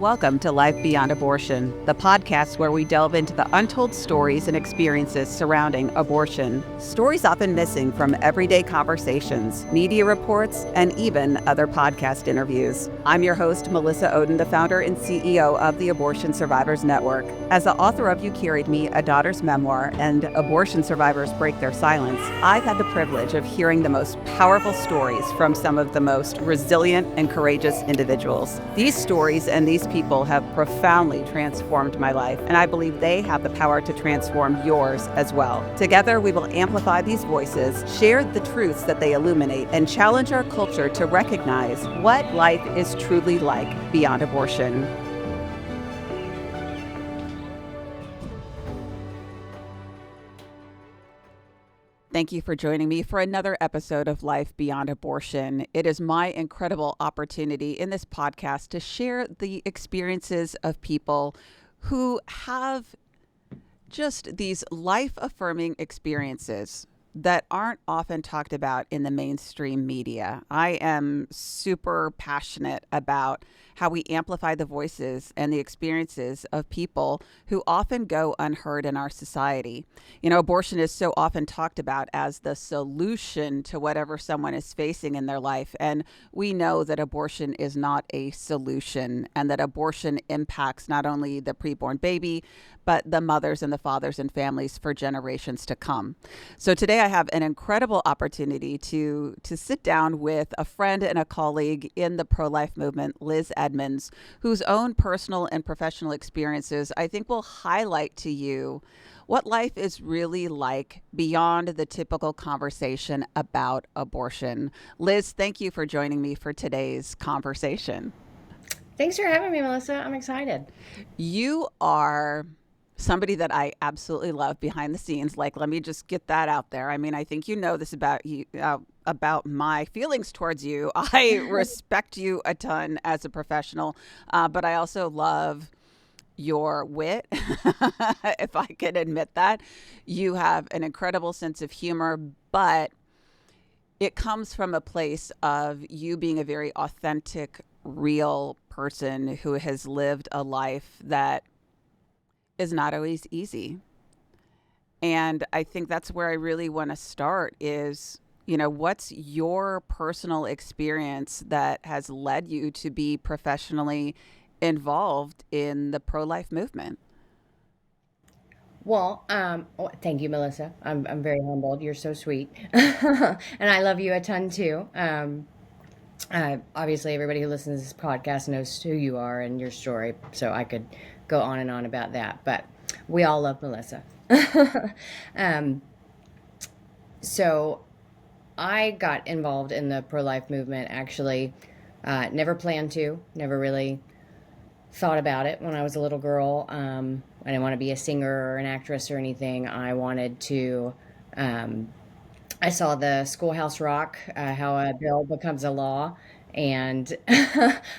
Welcome to Life Beyond Abortion, the podcast where we delve into the untold stories and experiences surrounding abortion. Stories often missing from everyday conversations, media reports, and even other podcast interviews. I'm your host, Melissa Ohden, the founder and CEO of the Abortion Survivors Network. As the author of You Carried Me, A Daughter's Memoir, and Abortion Survivors Break Their Silence, I've had the privilege of hearing the most powerful stories from some of the most resilient and courageous individuals. These stories and these people have profoundly transformed my life, and I believe they have the power to transform yours as well. Together, we will amplify these voices, share the truths that they illuminate, and challenge our culture to recognize what life is truly like beyond abortion. Thank you for joining me for another episode of Life Beyond Abortion. It is my incredible opportunity in this podcast to share the experiences of people who have just these life-affirming experiences that aren't often talked about in the mainstream media. I am super passionate about how we amplify the voices and the experiences of people who often go unheard in our society. You know, abortion is so often talked about as the solution to whatever someone is facing in their life. And we know that abortion is not a solution, and that abortion impacts not only the preborn baby, but the mothers and the fathers and families for generations to come. So today I have an incredible opportunity to sit down with a friend and a colleague in the pro-life movement, Liz Edmonds, whose own personal and professional experiences I think will highlight to you what life is really like beyond the typical conversation about abortion. Liz, thank you for joining me for today's conversation. Thanks for having me, Melissa. I'm excited. You are somebody that I absolutely love behind the scenes. Like, let me just get that out there. I mean, I think you know this about you, about my feelings towards you. I respect you a ton as a professional, but I also love your wit, if I can admit that. You have an incredible sense of humor, but it comes from a place of you being a very authentic, real person who has lived a life that is not always easy. And I think that's where I really want to start is, you know, what's your personal experience that has led you to be professionally involved in the pro-life movement? Well, thank you, Melissa. I'm very humbled. You're so sweet, and I love you a ton too. Obviously, everybody who listens to this podcast knows who you are and your story, so I could go on and on about that. But we all love Melissa. um, so I got involved in the pro-life movement. Actually, never planned to. Never really thought about it when I was a little girl. I didn't want to be a singer or an actress or anything. I wanted to. I saw the Schoolhouse Rock, how a bill becomes a law, and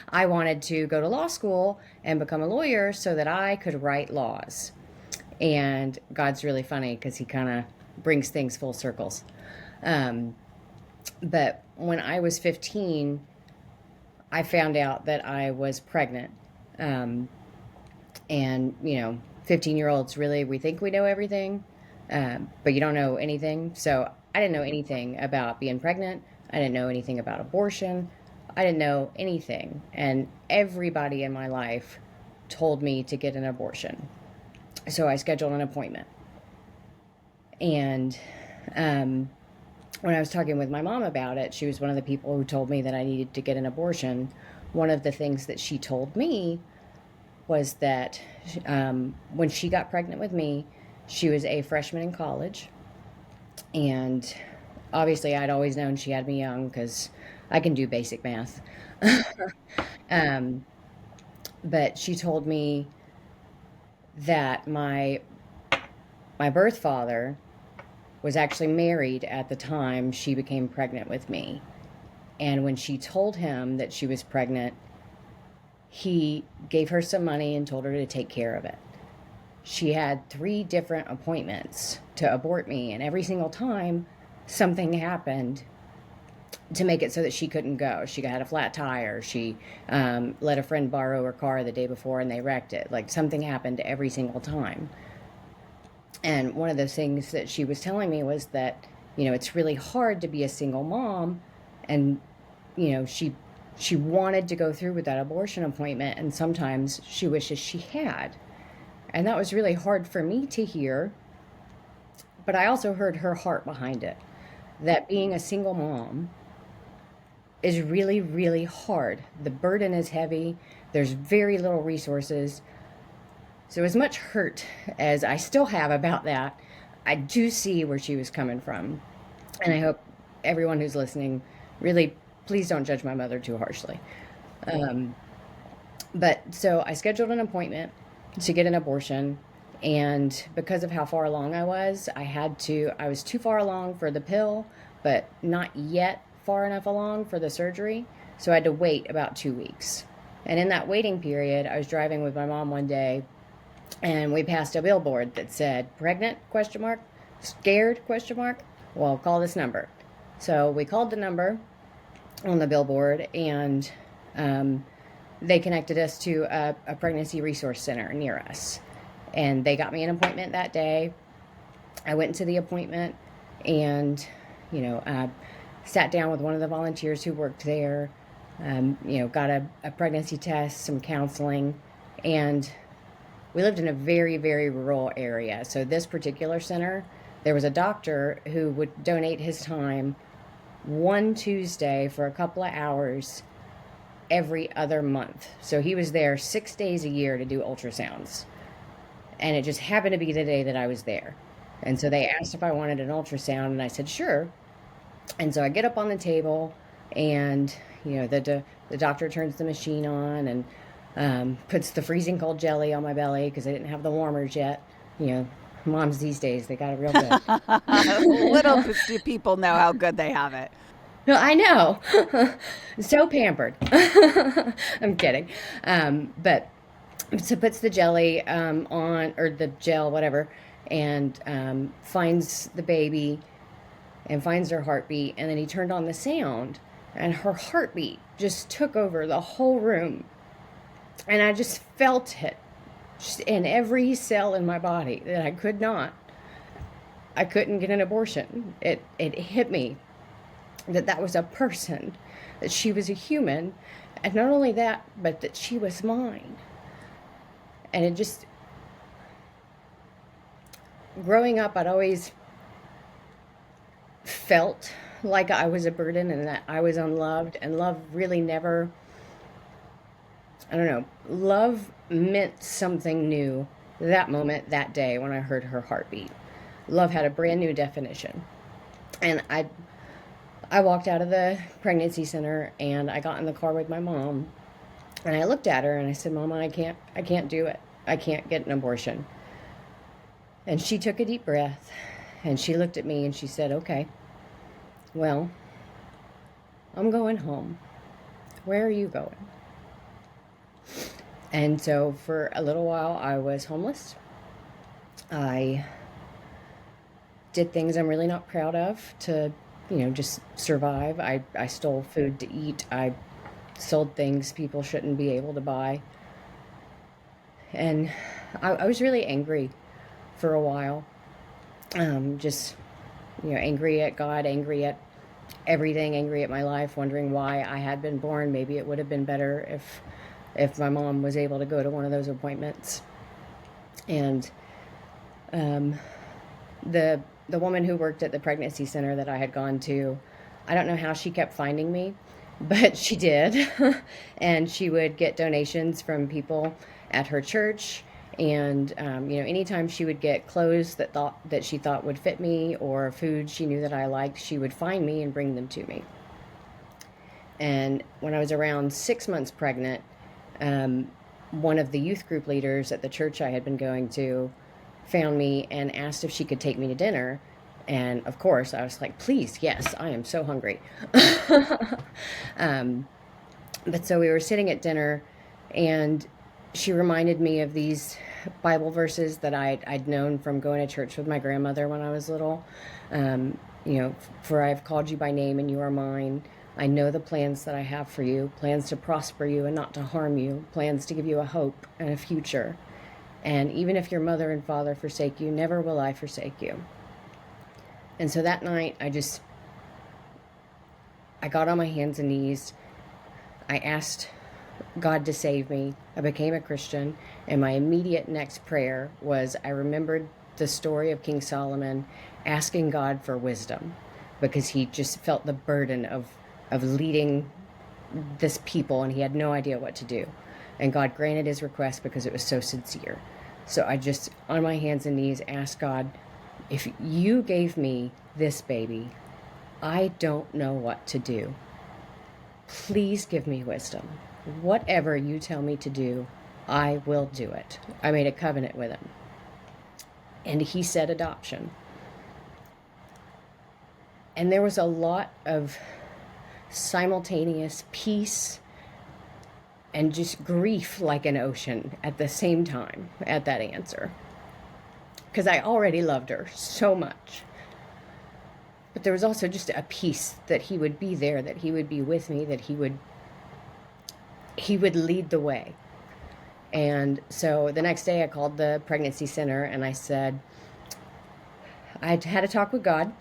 I wanted to go to law school and become a lawyer so that I could write laws. And God's really funny because he kind of brings things full circles. Um, but when I was 15, I found out that I was pregnant. Um, and, 15-year-olds really, we think we know everything, but you don't know anything. So I didn't know anything about being pregnant. I didn't know anything about abortion. I didn't know anything. And everybody in my life told me to get an abortion. So I scheduled an appointment. And when I was talking with my mom about it, she was one of the people who told me that I needed to get an abortion. One of the things that she told me was that when she got pregnant with me, she was a freshman in college. And obviously, I'd always known she had me young because I can do basic math. um, but she told me that my birth father was actually married at the time she became pregnant with me. And when she told him that she was pregnant, he gave her some money and told her to take care of it. She had 3 different appointments to abort me, and every single time something happened to make it so that she couldn't go. She had a flat tire. She let a friend borrow her car the day before and they wrecked it. Like, something happened every single time. And one of those things that she was telling me was that, it's really hard to be a single mom. And, she wanted to go through with that abortion appointment, and sometimes she wishes she had. And that was really hard for me to hear. But I also heard her heart behind it, that being a single mom is really, really hard. The burden is heavy. There's very little resources. So as much hurt as I still have about that, I do see where she was coming from. And I hope everyone who's listening, really, please don't judge my mother too harshly. But so I scheduled an appointment to get an abortion. And because of how far along I was too far along for the pill, but not yet far enough along for the surgery. So I had to wait about 2 weeks. And in that waiting period, I was driving with my mom one day, and we passed a billboard that said, "Pregnant?" ? "Scared?" ? "Well, call this number." So we called the number on the billboard, and they connected us to a pregnancy resource center near us. And they got me an appointment that day. I went to the appointment and, sat down with one of the volunteers who worked there, got a pregnancy test, some counseling, and we lived in a very, very rural area. So this particular center, there was a doctor who would donate his time one Tuesday for a couple of hours every other month. So he was there 6 days a year to do ultrasounds. And it just happened to be the day that I was there. And so they asked if I wanted an ultrasound, and I said, sure. And so I get up on the table, and, the doctor turns the machine on and puts the freezing cold jelly on my belly because I didn't have the warmers yet. Moms these days, they got it real good. Little do people know how good they have it. I know. So pampered. I'm kidding. But so puts the jelly on, or the gel, whatever, and finds the baby and finds her heartbeat. And then he turned on the sound, and her heartbeat just took over the whole room. And I just felt it just in every cell in my body that I couldn't get an abortion. It hit me that was a person, that she was a human, and not only that, but that she was mine. And it just, growing up, I'd always felt like I was a burden and that I was unloved, and love really never, love meant something new that moment, that day, when I heard her heartbeat. Love had a brand new definition. And I walked out of the pregnancy center, and I got in the car with my mom, and I looked at her and I said, "Mama, I can't do it. I can't get an abortion." And she took a deep breath, and she looked at me and she said, "Okay, well, I'm going home. Where are you going?" And so for a little while, I was homeless. I did things I'm really not proud of to, just survive. I stole food to eat. I sold things people shouldn't be able to buy. And I was really angry for a while. Angry at God, angry at everything, angry at my life, wondering why I had been born. Maybe it would have been better if my mom was able to go to one of those appointments. And the woman who worked at the pregnancy center that I had gone to, I don't know how she kept finding me, but she did. And she would get donations from people at her church. And, anytime she would get clothes that she thought would fit me, or food she knew that I liked, she would find me and bring them to me. And when I was around 6 months pregnant, one of the youth group leaders at the church I had been going to found me and asked if she could take me to dinner. And of course, I was like, please, yes, I am so hungry. But so we were sitting at dinner, and she reminded me of these Bible verses that I'd known from going to church with my grandmother when I was little. for I have called you by name and you are mine. I know the plans that I have for you, plans to prosper you and not to harm you, plans to give you a hope and a future. And even if your mother and father forsake you, never will I forsake you. And so that night, I got on my hands and knees. I asked God to save me. I became a Christian. And my immediate next prayer was, I remembered the story of King Solomon asking God for wisdom because he just felt the burden of leading this people and he had no idea what to do. And God granted his request because it was so sincere. So I just, on my hands and knees, asked God, if you gave me this baby, I don't know what to do. Please give me wisdom. Whatever you tell me to do, I will do it. I made a covenant with him. And he said adoption. And there was a lot of simultaneous peace and just grief like an ocean at the same time at that answer. Because I already loved her so much. But there was also just a peace that he would be there, that he would be with me, that he would lead the way. And so the next day I called the pregnancy center and I said, I had a talk with God.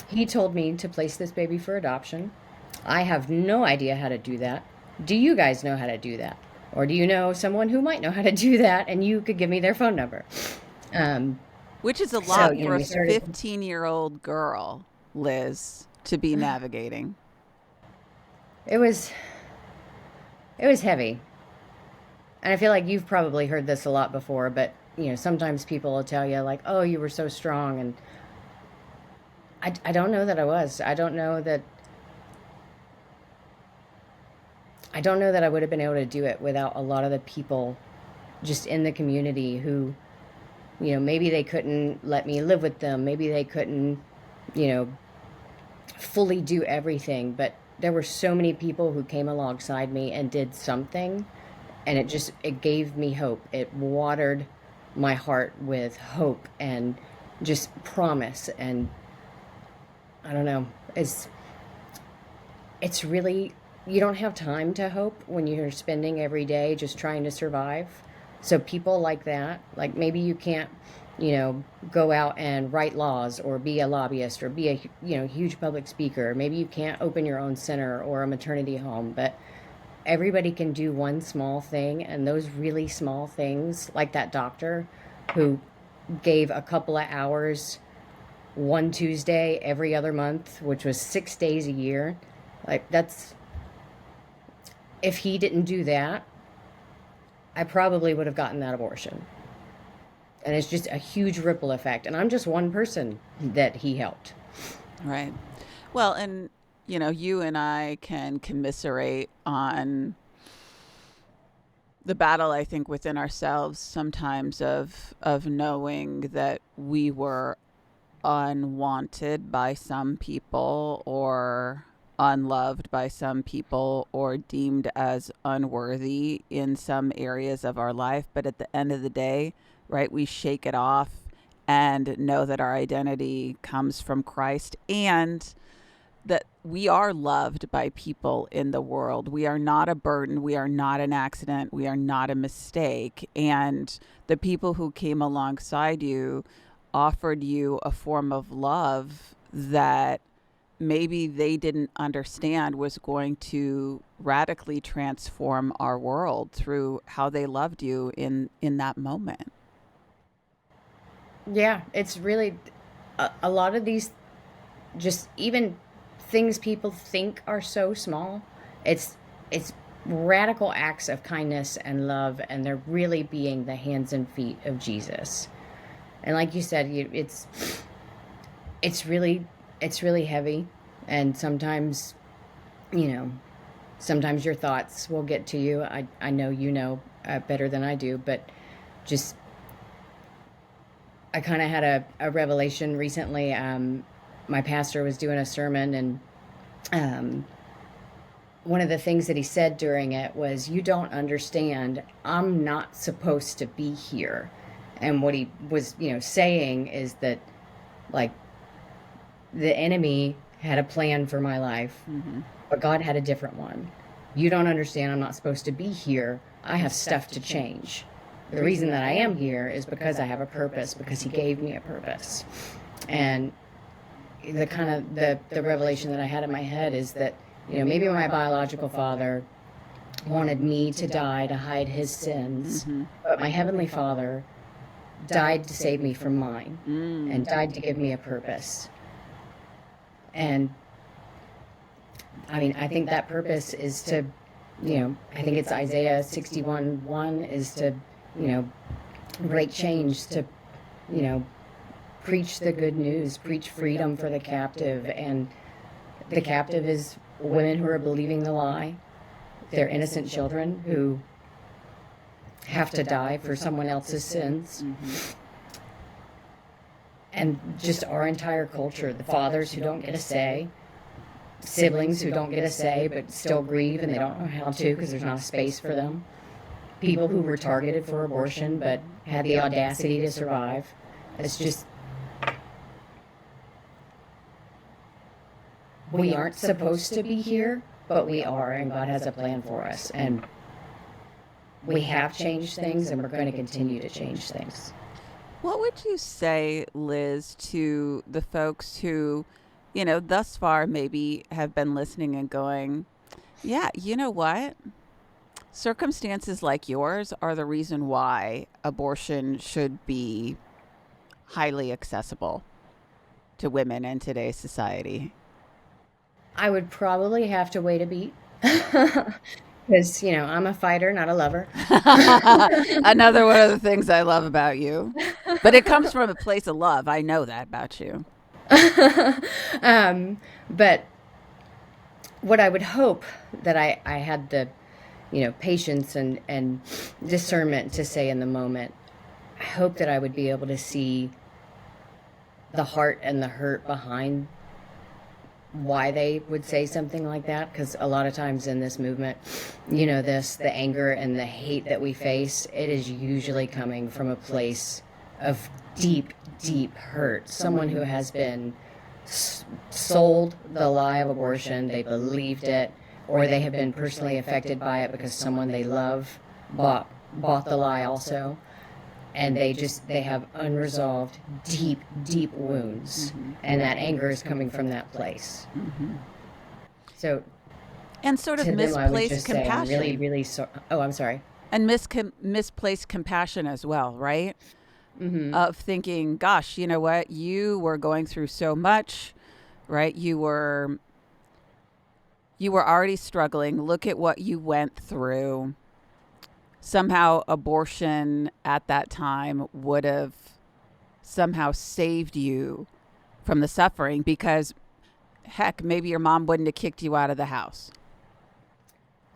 He told me to place this baby for adoption. I have no idea how to do that. Do you guys know how to do that? Or do you know someone who might know how to do that and you could give me their phone number? Which is a lot for a 15-year-old girl, Liz, to be navigating. It was heavy. And I feel like you've probably heard this a lot before, but sometimes people will tell you like, oh, you were so strong. And I don't know that I was. I don't know that I would have been able to do it without a lot of the people just in the community who, maybe they couldn't let me live with them. Maybe they couldn't, fully do everything. But there were so many people who came alongside me and did something. And it gave me hope. It watered my heart with hope and just promise. And I don't know, it's really, you don't have time to hope when you're spending every day just trying to survive. So people like that, like maybe you can't, go out and write laws or be a lobbyist or be a, huge public speaker. Maybe you can't open your own center or a maternity home, but everybody can do one small thing. And those really small things, like that doctor who gave a couple of hours one Tuesday every other month, which was 6 days a year. Like if he didn't do that, I probably would have gotten that abortion. And it's just a huge ripple effect. And I'm just one person that he helped. Right. Well, and you and I can commiserate on the battle, I think, within ourselves sometimes of knowing that we were unwanted by some people or unloved by some people or deemed as unworthy in some areas of our life. But at the end of the day, right, we shake it off and know that our identity comes from Christ and that we are loved by people in the world. We are not a burden. We are not an accident. We are not a mistake. And the people who came alongside you offered you a form of love that maybe they didn't understand was going to radically transform our world through how they loved you in that moment. Yeah, it's really a lot of these, just even things people think are so small. It's radical acts of kindness and love, and they're really being the hands and feet of Jesus. And like you said, it's really heavy, and sometimes sometimes your thoughts will get to you. I know better than I do, but just I kind of had a revelation recently. My pastor was doing a sermon, and one of the things that he said during it was, you don't understand, I'm not supposed to be here. And what he was saying is that, like, the enemy had a plan for my life, but God had a different one. You don't understand. I'm not supposed to be here. I have stuff to change. The reason that I am here is because I have a purpose, because he gave me a purpose. And the kind of the revelation that I had in my head is that, maybe my biological father wanted me to die to hide his sins, but my heavenly Father died to save me from mine and died to give me a purpose. And I mean, I think that purpose is to, I think it's Isaiah 61:1 is to, break chains, to, preach the good news, preach freedom for the captive. And the captive is women who are believing the lie. They're innocent children who have to die for someone else's sins. And just our entire culture, the fathers who don't get a say, siblings who don't get a say but still grieve and they don't know how to because there's not a space for them, people who were targeted for abortion but had the audacity to survive. It's just, we aren't supposed to be here, but we are, and God has a plan for us. And we have changed things, and we're going to continue to change things. What would you say, Liz, to the folks who, thus far maybe have been listening and going, yeah, you know what? Circumstances like yours are the reason why abortion should be highly accessible to women in today's society. I would probably have to wait a beat because, I'm a fighter, not a lover. Another one of the things I love about you. But it comes from a place of love. I know that about you. But what I would hope that I had the, patience and discernment to say in the moment, I hope that I would be able to see the heart and the hurt behind why they would say something like that. Because a lot of times in this movement, the anger and the hate that we face, it is usually coming from a place of deep, deep hurt. Someone who has been sold the lie of abortion, they believed it, or they have been personally affected by it because someone they love bought the lie also. And they have unresolved, deep, deep wounds. And that anger is coming from that place. So, and sort of to them, I would misplaced just say, I'm compassion. really, really I'm sorry. And misplaced compassion as well, right? Of thinking, gosh, you know what? You were going through so much, right? You were already struggling. Look at what you went through. Somehow abortion at that time would have somehow saved you from the suffering because, heck, maybe your mom wouldn't have kicked you out of the house.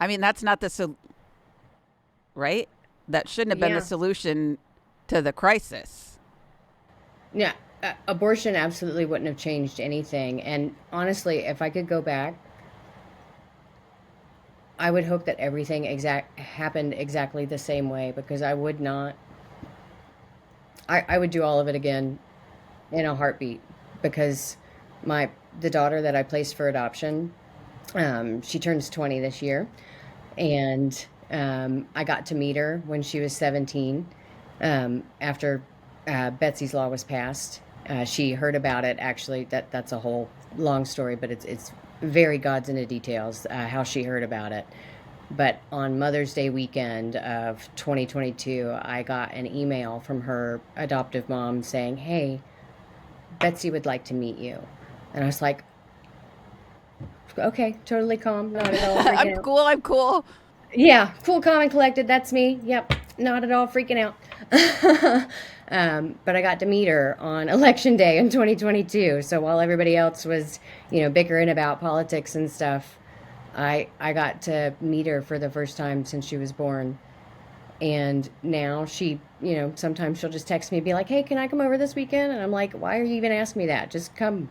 I mean, that's not right? That shouldn't have been the solution to the crisis. Yeah, abortion absolutely wouldn't have changed anything. And honestly, if I could go back, I would hope that everything happened exactly the same way, because I would not. I would do all of it again in a heartbeat, because the daughter that I placed for adoption, she turns 20 this year, and I got to meet her when she was 17, after Betsy's law was passed. She heard about it. Actually, that's a whole long story, but it's very God's into details, how she heard about it. But on Mother's Day weekend of 2022, I got an email from her adoptive mom saying, "Hey, Betsy would like to meet you." And I was like, okay, totally calm, not at all freaking out. I'm cool. Yeah, cool, calm, and collected. That's me. Yep, not at all freaking out. But I got to meet her on Election Day in 2022. So while everybody else was, bickering about politics and stuff, I got to meet her for the first time since she was born. And now she, sometimes she'll just text me and be like, "Hey, can I come over this weekend?" And I'm like, "Why are you even asking me that? Just come."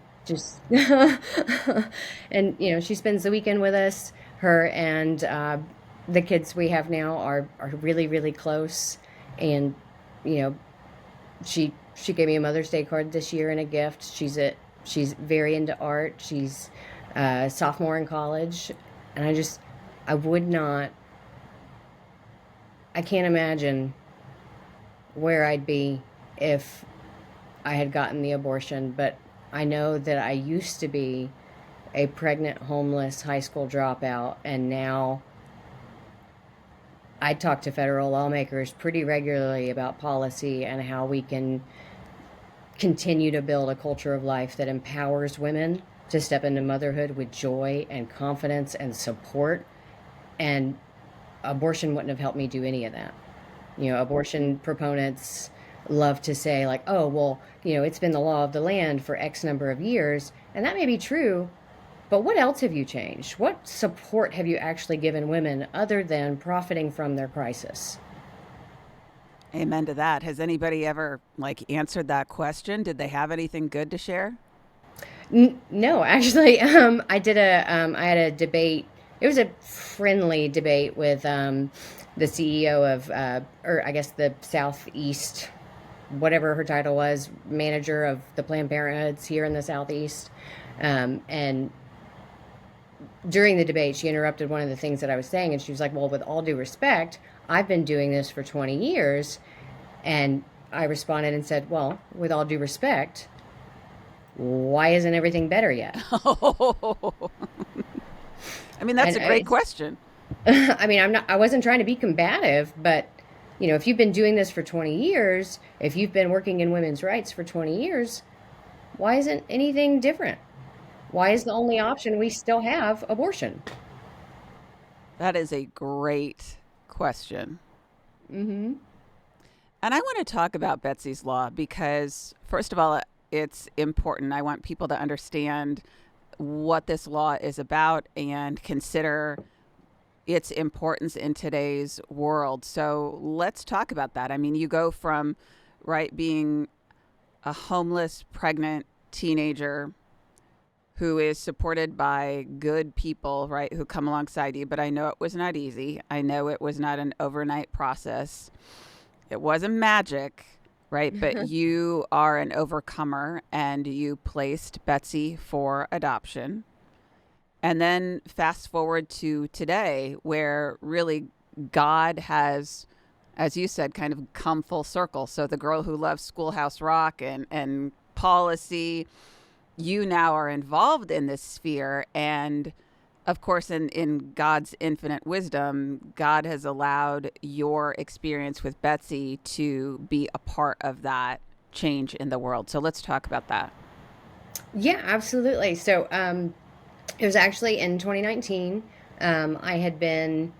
And, she spends the weekend with us. Her and the kids we have now are really, really close. And, she gave me a Mother's Day card this year and a gift. She's She's very into art. She's a sophomore in college. And I would not, I can't imagine where I'd be if I had gotten the abortion. But I know that I used to be a pregnant, homeless high school dropout. And now I talk to federal lawmakers pretty regularly about policy and how we can continue to build a culture of life that empowers women to step into motherhood with joy and confidence and support. And abortion wouldn't have helped me do any of that. Abortion proponents love to say, like, oh, well, it's been the law of the land for X number of years. And that may be true, but what else have you changed? What support have you actually given women other than profiting from their crisis? Amen to that. Has anybody ever answered that question? Did they have anything good to share? No, actually, I had a debate. It was a friendly debate with the CEO of, or I guess the Southeast, whatever her title was, manager of the Planned Parenthoods here in the Southeast. And during the debate, she interrupted one of the things that I was saying, and she was like, well, with all due respect, I've been doing this for 20 years. And I responded and said, well, with all due respect, why isn't everything better yet? I mean, that's a great question. I mean, I wasn't trying to be combative, but if you've been doing this for 20 years, if you've been working in women's rights for 20 years, why isn't anything different? Why is the only option we still have abortion? That is a great question. Mm-hmm. And I want to talk about Betsy's Law because, first of all, it's important. I want people to understand what this law is about and consider its importance in today's world. So let's talk about that. I mean, you go from, being a homeless, pregnant teenager who is supported by good people, who come alongside you. But I know it was not easy. I know it was not an overnight process. It wasn't magic, but you are an overcomer and you placed Betsy for adoption. And then fast forward to today where really God has, as you said, kind of come full circle. So the girl who loves Schoolhouse Rock and policy, you now are involved in this sphere. And of course, in God's infinite wisdom, God has allowed your experience with Betsy to be a part of that change in the world. So let's talk about that. Yeah, absolutely. So it was actually in 2019. I had been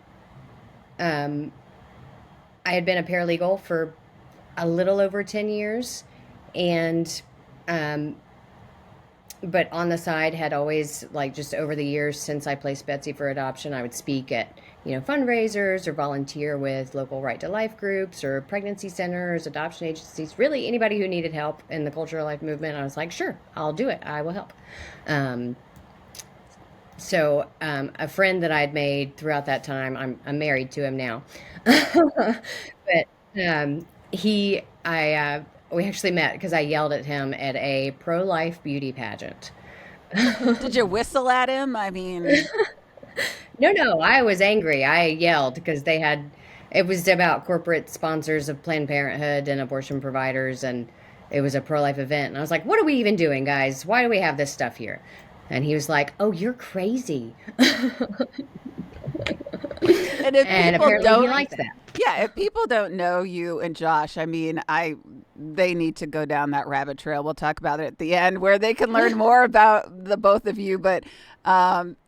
a paralegal for a little over 10 years, and but on the side had always, just over the years since I placed Betsy for adoption, I would speak at fundraisers or volunteer with local Right to Life groups or pregnancy centers, adoption agencies, really anybody who needed help in the cultural life movement. I was like, sure, I'll do it, I will help. So a friend that I'd made throughout that time, I'm married to him now, but we actually met because I yelled at him at a pro-life beauty pageant. Did you whistle at him? I mean, No, I was angry. I yelled because it was about corporate sponsors of Planned Parenthood and abortion providers, and it was a pro-life event. And I was like, what are we even doing, guys? Why do we have this stuff here? And he was like, oh, you're crazy. And apparently he likes that. Yeah, if people don't know you and Josh, I mean, they need to go down that rabbit trail. We'll talk about it at the end where they can learn more about the both of you. But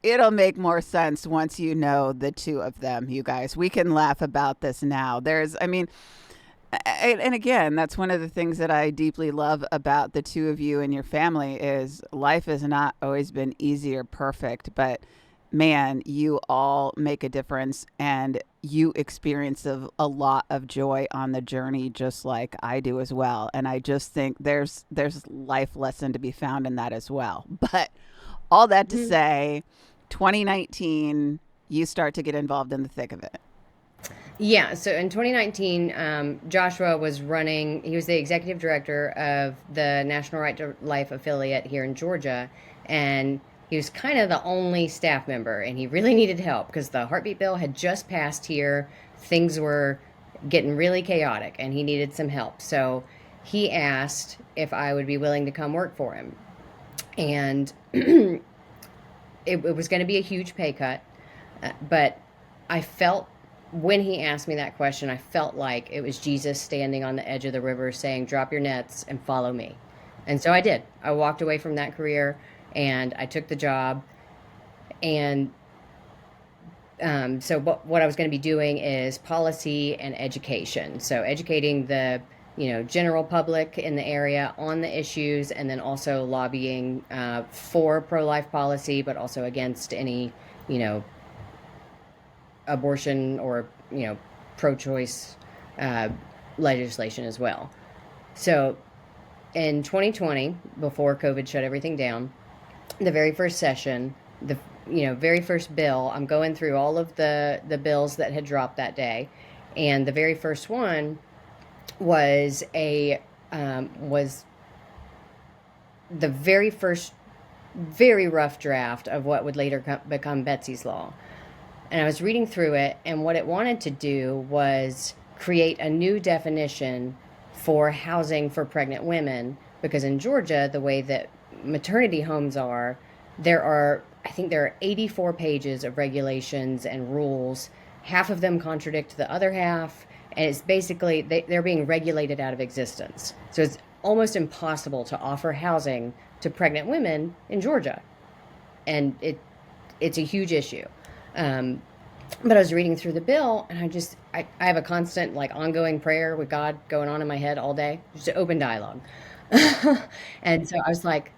it'll make more sense once you know the two of them, you guys. We can laugh about this now. And again, that's one of the things that I deeply love about the two of you and your family is life has not always been easy or perfect, but man, you all make a difference and you experience a lot of joy on the journey, just like I do as well. And I just think there's life lesson to be found in that as well. But all that to say, 2019, you start to get involved in the thick of it. Yeah, so in 2019, Joshua was running, he was the executive director of the National Right to Life affiliate here in Georgia. And he was kind of the only staff member, and he really needed help because the heartbeat bill had just passed here. Things were getting really chaotic, and he needed some help. So he asked if I would be willing to come work for him. And it was going to be a huge pay cut, but I felt when he asked me that question, I felt like it was Jesus standing on the edge of the river saying, "Drop your nets and follow me." And so I did. I walked away from that career and I took the job. And so what I was going to be doing is policy and education. So educating the general public in the area on the issues, and then also lobbying for pro-life policy, but also against any you know abortion or pro-choice uh, legislation as well. So in 2020, before COVID shut everything down, the very first session, the very first bill, I'm going through all of the bills that had dropped that day, and the very first one was was the very first very rough draft of what would later become Betsy's Law. And I was reading through it, and what it wanted to do was create a new definition for housing for pregnant women, because in Georgia, the way that maternity homes are, I think there are 84 pages of regulations and rules. Half of them contradict the other half, and it's basically they're being regulated out of existence. So it's almost impossible to offer housing to pregnant women in Georgia, and it's a huge issue. Um, but I was reading through the bill, and I have a constant, like, ongoing prayer with God going on in my head all day, just an open dialogue. And so I was like,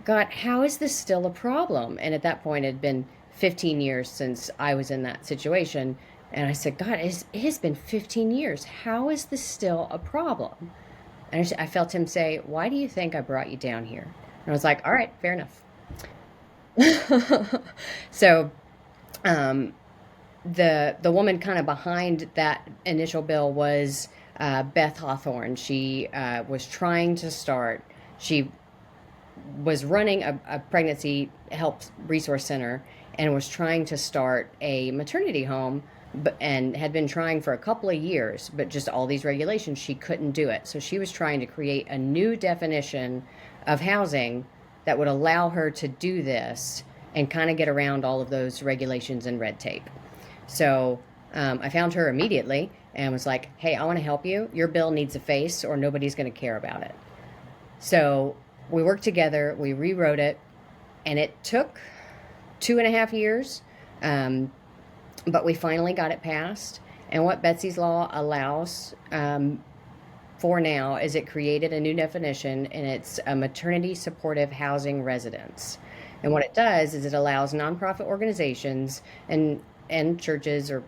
God, how is this still a problem? And at that point, it had been 15 years since I was in that situation. And I said, God, it has been 15 years. How is this still a problem? And I felt him say, "Why do you think I brought you down here?" And I was like, all right, fair enough. So um, the woman kind of behind that initial bill was Beth Hawthorne. She was trying to start. She was running a pregnancy help resource center and was trying to start a maternity home, and had been trying for a couple of years, but just all these regulations, she couldn't do it. So she was trying to create a new definition of housing that would allow her to do this and kind of get around all of those regulations and red tape. So I found her immediately and was like, "Hey, I want to help you. Your bill needs a face or nobody's going to care about it." So we worked together, we rewrote it, and it took 2.5 years, but we finally got it passed. And what Betsy's Law allows for now is it created a new definition, and it's a maternity supportive housing residence. And what it does is it allows nonprofit organizations and churches, or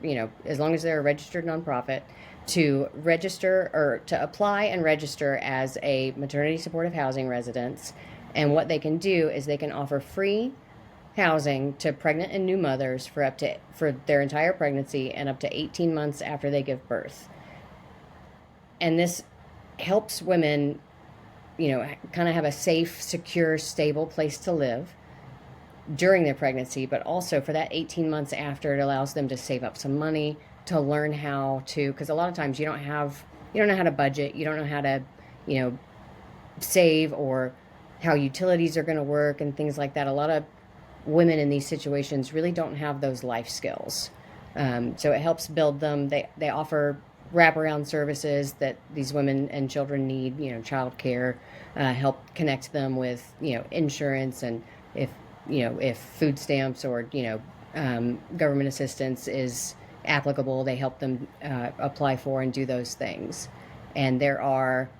as long as they're a registered nonprofit, to register or to apply and register as a maternity supportive housing residence. And what they can do is they can offer free housing to pregnant and new mothers for their entire pregnancy and up to 18 months after they give birth. And this helps women, kind of have a safe, secure, stable place to live during their pregnancy, but also for that 18 months after, it allows them to save up some money, to learn how to, because a lot of times you don't know how to budget, you don't know how to, save, or how utilities are going to work and things like that. A lot of women in these situations really don't have those life skills. So it helps build them. They offer wraparound services that these women and children need, child care, help connect them with, insurance, and if food stamps or, government assistance is applicable, they help them apply for and do those things. And there are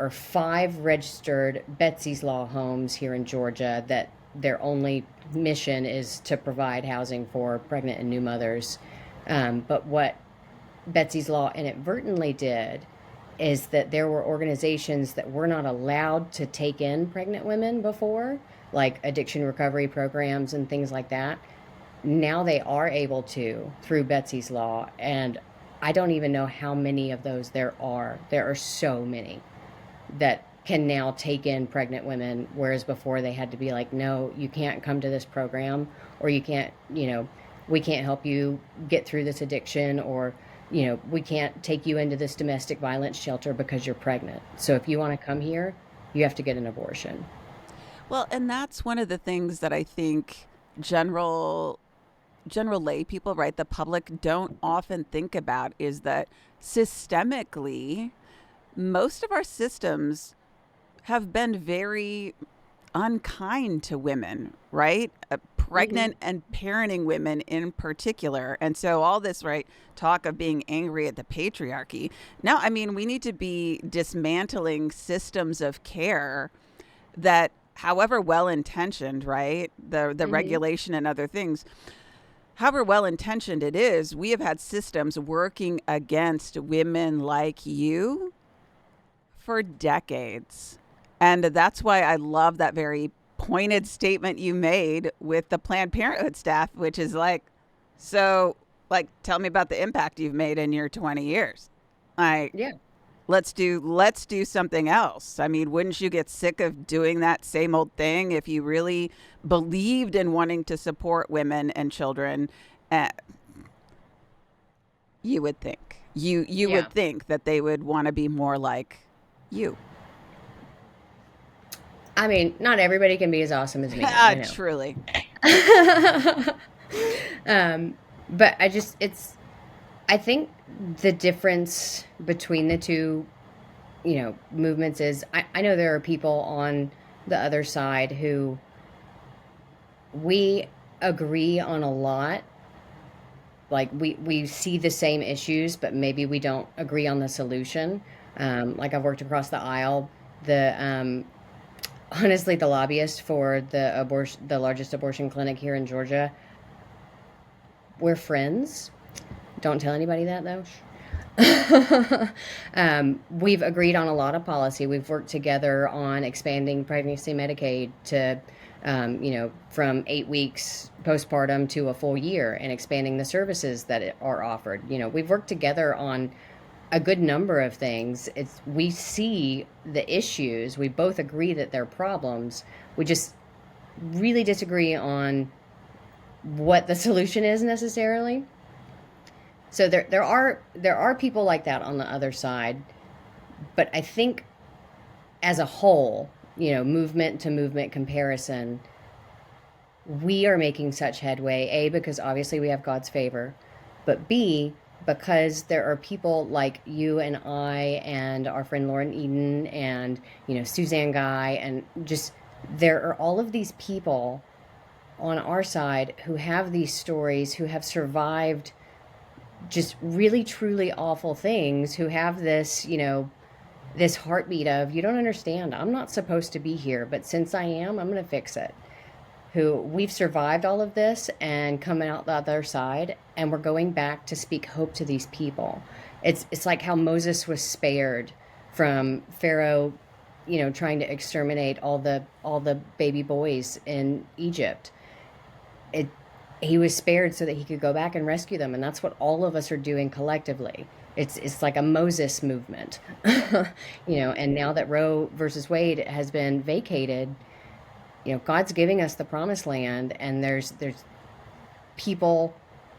5 registered Betsy's Law homes here in Georgia that their only mission is to provide housing for pregnant and new mothers. But what Betsy's Law inadvertently did is that there were organizations that were not allowed to take in pregnant women before, like addiction recovery programs and things like that. Now they are able to through Betsy's law. And I don't even know how many of those there are. There are so many that can now take in pregnant women, whereas before they had to be like, no, you can't come to this program, or you can't, we can't help you get through this addiction, or, we can't take you into this domestic violence shelter because you're pregnant. So if you want to come here, you have to get an abortion. Well, and that's one of the things that I think general general lay people, right, the public don't often think about is that systemically, most of our systems have been very unkind to women, right? Mm-hmm. Pregnant and parenting women in particular. And so all this, right, talk of being angry at the patriarchy. Now, I mean, we need to be dismantling systems of care that however well intentioned, right? The Mm-hmm. regulation and other things, however well intentioned it is, we have had systems working against women like you for decades. And that's why I love that very pointed statement you made with the Planned Parenthood staff, which is like, so, like, tell me about the impact you've made in your 20 years. Like, Yeah. let's do something else. I mean, wouldn't you get sick of doing that same old thing if you really believed in wanting to support women and children? Uh, you would think. You Yeah. would think that they would want to be more like you. I mean, not everybody can be as awesome as me. Ah, I know. truly. um, but I think the difference between the two, movements is I know there are people on the other side who we agree on a lot. Like we see the same issues, but maybe we don't agree on the solution. Like I've worked across the aisle. Honestly, the lobbyist for the largest abortion clinic here in Georgia, we're friends. Don't tell anybody that though. We've agreed on a lot of policy. We've worked together on expanding pregnancy Medicaid to, from 8 weeks postpartum to a full year, and expanding the services that are offered. We've worked together on a good number of things. We see the issues. We both agree that they're problems. We just really disagree on what the solution is necessarily. So there are people like that on the other side, but I think as a whole, movement to movement comparison, we are making such headway. A, because obviously we have God's favor, but B, because there are people like you and I and our friend Lauren Eden and Suzanne Guy, and just there are all of these people on our side who have these stories, who have survived just really truly awful things, who have this heartbeat of, you don't understand, I'm not supposed to be here, but since I am, I'm going to fix it. Who we've survived all of this and come out the other side, and we're going back to speak hope to these people. It's like how Moses was spared from Pharaoh, trying to exterminate all the baby boys in Egypt. It He was spared so that he could go back and rescue them, and that's what all of us are doing collectively. It's like a Moses movement. And now that Roe versus Wade has been vacated, God's giving us the promised land, and there's people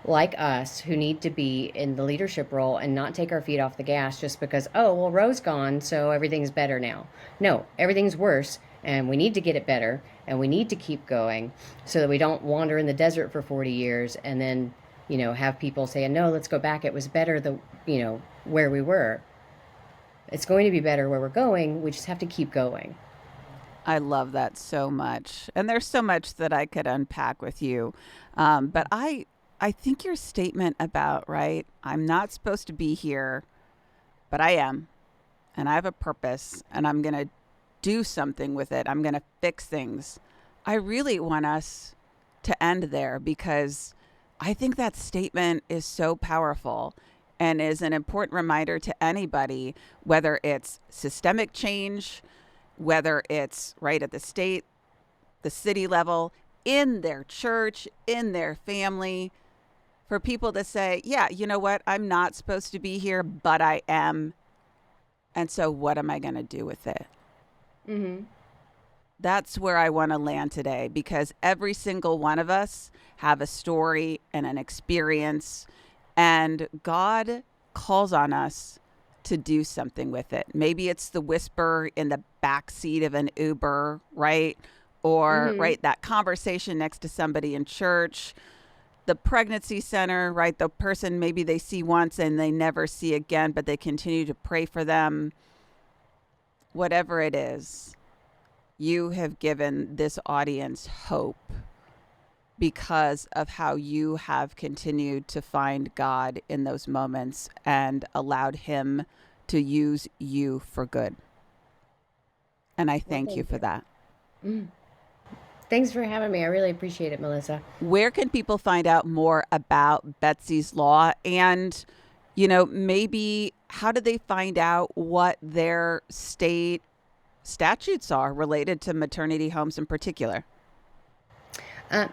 like us who need to be in the leadership role and not take our feet off the gas just because, oh, well, Roe's gone, so everything's better now. No, everything's worse, and we need to get it better, and we need to keep going so that we don't wander in the desert for 40 years and then, have people say, no, let's go back. It was better where we were. It's going to be better where we're going. We just have to keep going. I love that so much. And there's so much that I could unpack with you. But I think your statement about, right, I'm not supposed to be here, but I am. And I have a purpose, and I'm going to do something with it. I'm going to fix things. I really want us to end there because I think that statement is so powerful and is an important reminder to anybody, whether it's systemic change, whether it's right at the state, the city level, in their church, in their family, for people to say, yeah, you know what? I'm not supposed to be here, but I am. And so what am I going to do with it? Mm-hmm. That's where I want to land today, because every single one of us have a story and an experience, and God calls on us to do something with it. Maybe it's the whisper in the back seat of an Uber, right? Or Mm-hmm. right, that conversation next to somebody in church, the pregnancy center, right? The person maybe they see once and they never see again, but they continue to pray for them. Whatever it is, you have given this audience hope because of how you have continued to find God in those moments and allowed him to use you for good. And I Well, thank you thank for you. that. Mm. Thanks for having me. I really appreciate it, Melissa. Where can people find out more about Betsy's Law? And, maybe how do they find out what their state statutes are related to maternity homes in particular?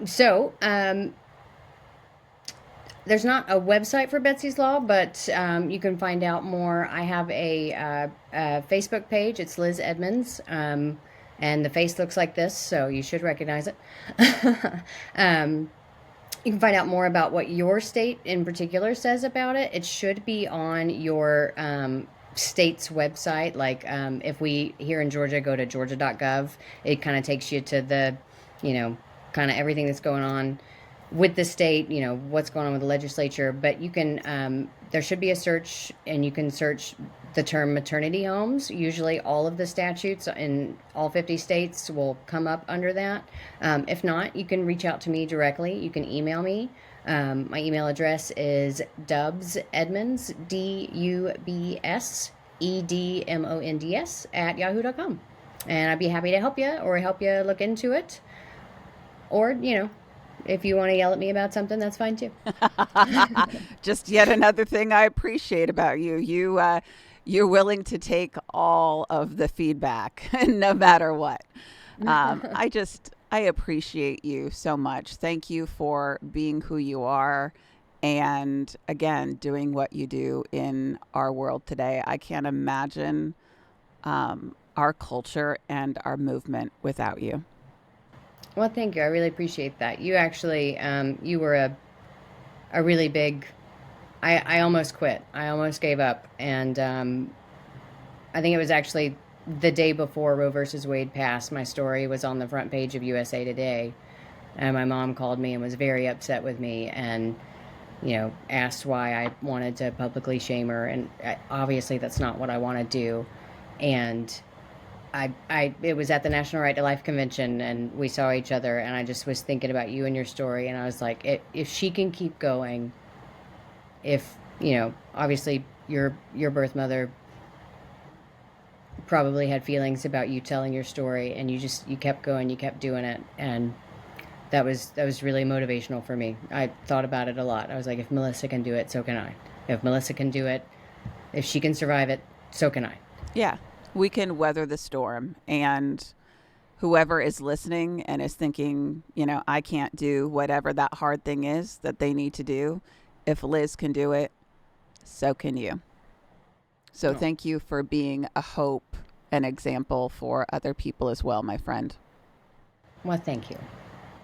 So, there's not a website for Betsy's Law, but you can find out more. I have a Facebook page. It's Liz Edmonds. And the face looks like this, so you should recognize it. um, you can find out more about what your state in particular says about it. It should be on your state's website. Like if we here in Georgia go to georgia.gov, it kind of takes you to the, kind of everything that's going on with the state, what's going on with the legislature. But you can, there should be a search, and you can search the term maternity homes. Usually all of the statutes in all 50 states will come up under that. If not, you can reach out to me directly. You can email me. My email address is dubsedmonds, DUBSEDMONDS @yahoo.com. And I'd be happy to help you or help you look into it. Or, if you want to yell at me about something, that's fine too. Just yet another thing I appreciate about you. You're willing to take all of the feedback, no matter what. I appreciate you so much. Thank you for being who you are, and again, doing what you do in our world today. I can't imagine our culture and our movement without you. Well, thank you. I really appreciate that. You actually, you were a really big. I almost quit. I almost gave up, and I think it was actually the day before Roe versus Wade passed. My story was on the front page of USA Today, and my mom called me and was very upset with me, and asked why I wanted to publicly shame her, and obviously that's not what I want to do, and. It was at the National Right to Life Convention, and we saw each other, and I just was thinking about you and your story, and I was like, if she can keep going, if, obviously your birth mother probably had feelings about you telling your story, and you kept going, you kept doing it, and that was really motivational for me. I thought about it a lot. I was like, if Melissa can do it, so can I. If Melissa can do it, if she can survive it, so can I. Yeah. We can weather the storm, and whoever is listening and is thinking, I can't do whatever that hard thing is that they need to do. If Liz can do it, so can you. So thank you for being a hope and example for other people as well, my friend. Well, thank you.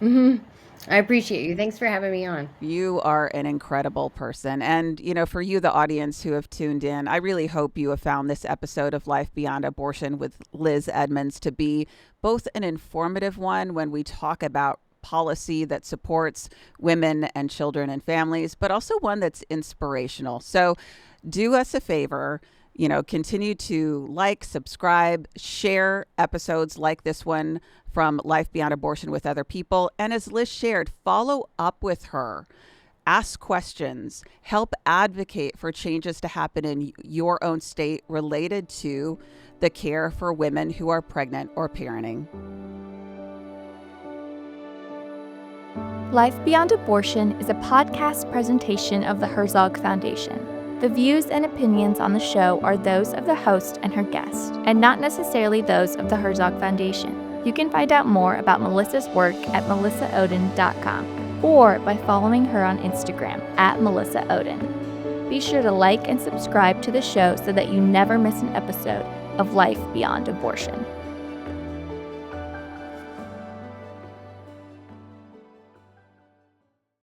Mm-hmm. I appreciate you. Thanks for having me on. You are an incredible person. And, for you, the audience who have tuned in, I really hope you have found this episode of Life Beyond Abortion with Liz Edmonds to be both an informative one when we talk about policy that supports women and children and families, but also one that's inspirational. So do us a favor. Continue to like, subscribe, share episodes like this one from Life Beyond Abortion with other people. And as Liz shared, follow up with her, ask questions, help advocate for changes to happen in your own state related to the care for women who are pregnant or parenting. Life Beyond Abortion is a podcast presentation of the Herzog Foundation. The views and opinions on the show are those of the host and her guest, and not necessarily those of the Herzog Foundation. You can find out more about Melissa's work at melissaohden.com or by following her on Instagram at melissaohden. Be sure to like and subscribe to the show so that you never miss an episode of Life Beyond Abortion.